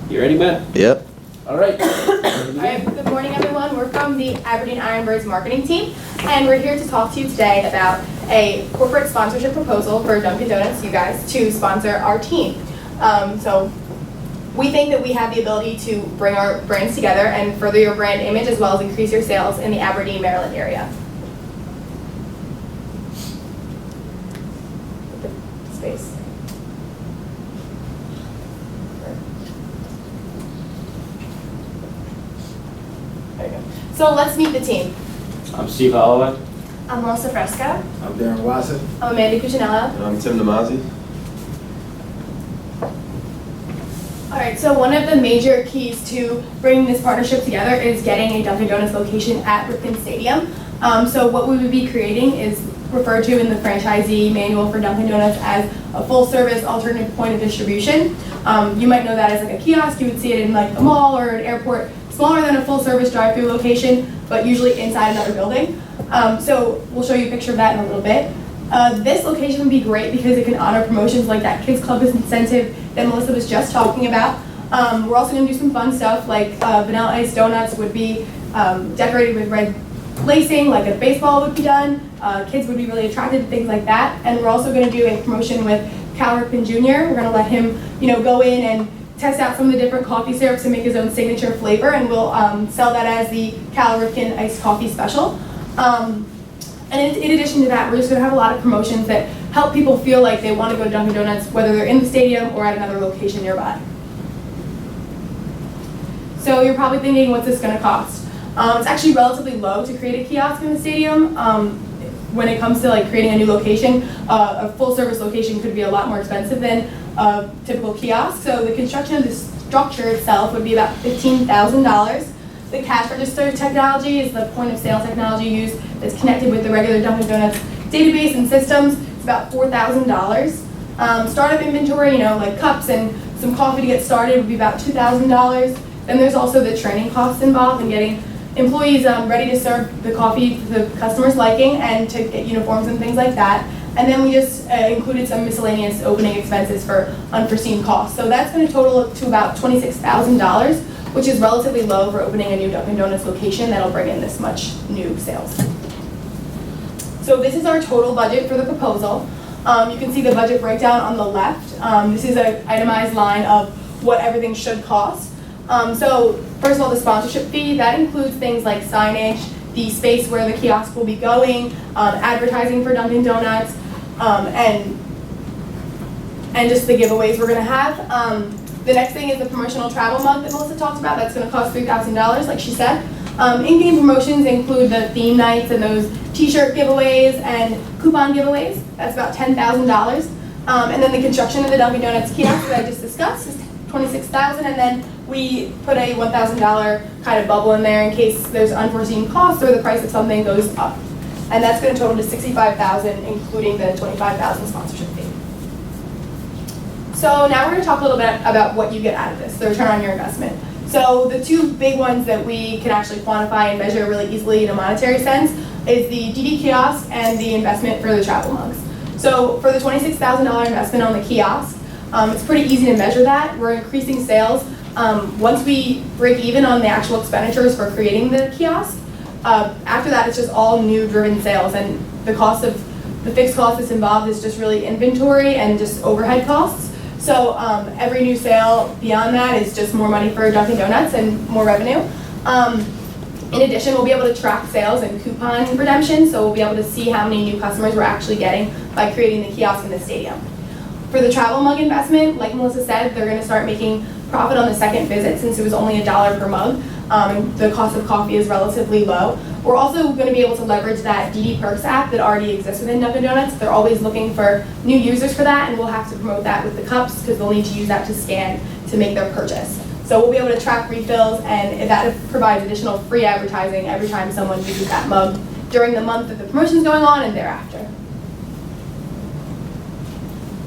You ready, Matt? Yep. All right. Alright, good morning everyone. We're from the Aberdeen Ironbirds marketing team, and we're here to talk to you today about a corporate sponsorship proposal for Dunkin' Donuts, you guys, to sponsor our team. So we think that we have the ability to bring our brands together and further your brand image as well as increase your sales in the Aberdeen, Maryland area. Space. There you go. So let's meet the team. I'm Steve Holloway. I'm Melissa Fresco. I'm Darren Watson. I'm Amanda Cuccinella. And I'm Tim Namazi. All right, so one of the major keys to bringing this partnership together is getting a Dunkin' Donuts location at Ripken Stadium. So what we would be creating is referred to in the franchisee manual for Dunkin' Donuts as a full-service alternative point of distribution. You might know that as like a kiosk. You would see it in like a mall or an airport, smaller than a full-service drive-through location, but usually inside another building. So we'll show you a picture of that in a little bit. This location would be great because it can honor promotions like that Kids Club incentive that Melissa was just talking about. We're also going to do some fun stuff like Vanilla Ice Donuts would be decorated with red lacing, like a baseball would be done. Kids would be really attracted to things like that. And we're also going to do a promotion with Cal Ripken Jr. We're going to let him, go in and test out some of the different coffee syrups and make his own signature flavor, and we'll sell that as the Cal Ripken Iced Coffee Special. And in addition to that, we're just going to have a lot of promotions that help people feel like they want to go to Dunkin' Donuts, whether they're in the stadium or at another location nearby. So you're probably thinking, what's this going to cost? It's actually relatively low to create a kiosk in the stadium. When it comes to like creating a new location, a full-service location could be a lot more expensive than a typical kiosk. So the construction of the structure itself would be about $15,000. The cash register technology is the point of sale technology used that's connected with the regular Dunkin' Donuts database and systems. It's about $4,000. Startup inventory, like cups and some coffee to get started would be about $2,000. Then there's also the training costs involved in getting employees ready to serve the coffee to the customer's liking and to get uniforms and things like that. And then we just included some miscellaneous opening expenses for unforeseen costs. So that's going to total to about $26,000, which is relatively low for opening a new Dunkin' Donuts location that'll bring in this much new sales. So this is our total budget for the proposal. You can see the budget breakdown on the left. This is an itemized line of what everything should cost. So first of all, the sponsorship fee, that includes things like signage, the space where the kiosk will be going, advertising for Dunkin' Donuts, and just the giveaways we're going to have. The next thing is the promotional travel mug that Melissa talked about. That's going to cost $3,000, like she said. In-game promotions include the theme nights and those t-shirt giveaways and coupon giveaways. That's about $10,000. And then the construction of the Dunkin' Donuts kiosk that I just discussed is $26,000, and then we put a $1,000 kind of bubble in there in case there's unforeseen costs or the price of something goes up. And that's going to total to $65,000, including the $25,000 sponsorship fee. So now we're going to talk a little bit about what you get out of this, the return on your investment. So the two big ones that we can actually quantify and measure really easily in a monetary sense is the DD kiosk and the investment for the travel mugs. So for the $26,000 investment on the kiosk, it's pretty easy to measure that. We're increasing sales. Once we break even on the actual expenditures for creating the kiosk, after that it's just all new driven sales, and the fixed cost that's involved is just really inventory and just overhead costs. So every new sale beyond that is just more money for Dunkin' Donuts and more revenue. In addition, we'll be able to track sales and coupon redemption, so we'll be able to see how many new customers we're actually getting by creating the kiosk in the stadium. For the travel mug investment, like Melissa said, they're going to start making profit on the second visit since it was only $1 per mug. The cost of coffee is relatively low. We're also going to be able to leverage that DD Perks app that already exists within Dunkin' Donuts. They're always looking for new users for that, and we'll have to promote that with the cups because they'll need to use that to scan to make their purchase. So we'll be able to track refills, and that provides additional free advertising every time someone uses that mug during the month that the promotion's going on and thereafter.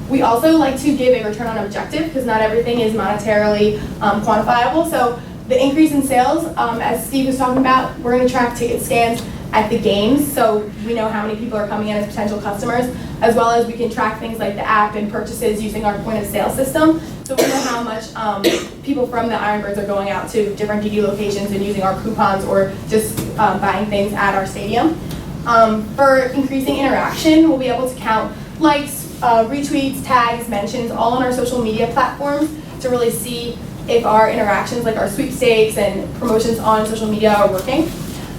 We also like to give a return on objective because not everything is monetarily quantifiable. So the increase in sales, as Steve was talking about, we're going to track ticket scans at the games, so we know how many people are coming in as potential customers, as well as we can track things like the app and purchases using our point of sale system. So we know how much people from the Ironbirds are going out to different DD locations and using our coupons or just buying things at our stadium. For increasing interaction, we'll be able to count likes, retweets, tags, mentions, all on our social media platforms to really see if our interactions, like our sweepstakes and promotions on social media, are working.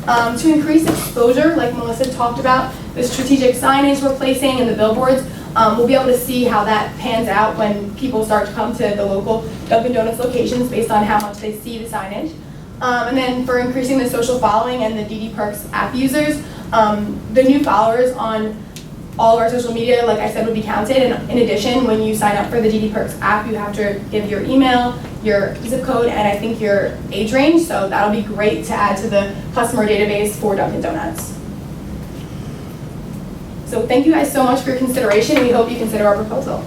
To increase exposure, like Melissa talked about, the strategic signage we're placing and the billboards, we'll be able to see how that pans out when people start to come to the local Dunkin' Donuts locations based on how much they see the signage. And then for increasing the social following and the DD Perks app users, the new followers on all of our social media, like I said, would be counted. And in addition, when you sign up for the DD Perks app, you have to give your email, your zip code, and I think your age range. So that'll be great to add to the customer database for Dunkin' Donuts. So thank you guys so much for your consideration, and we hope you consider our proposal.